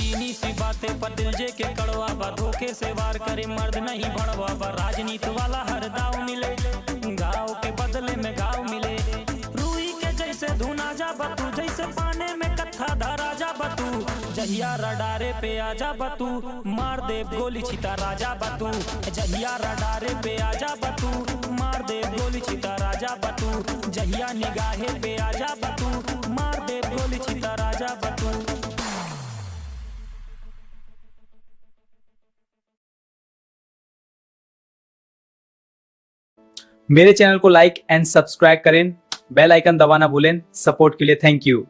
चीनी सी बातें पर दिल जे के कड़वा बा, धोखे से वार करे मर्द नहीं भड़वा बा। राजनीति वाला हर दाव मिले, गाँव के बदले में गाँव मिले। रूई के जैसे धुना जा बतू, जैसे पाने में कत्था धरा जा बतू। जहिया रडारे पे आजा बतू, मार दे गोली छिता राजा बतू। जहिया रडारे पे आजा बतू, मार दे गोली छिता राजा बतू। जहिया निगाहे पे आजा बतू, मार दे गोली छिता राजा बतू। मेरे चैनल को लाइक एंड सब्सक्राइब करें, बेल आइकन दबाना भूलें। सपोर्ट के लिए थैंक यू।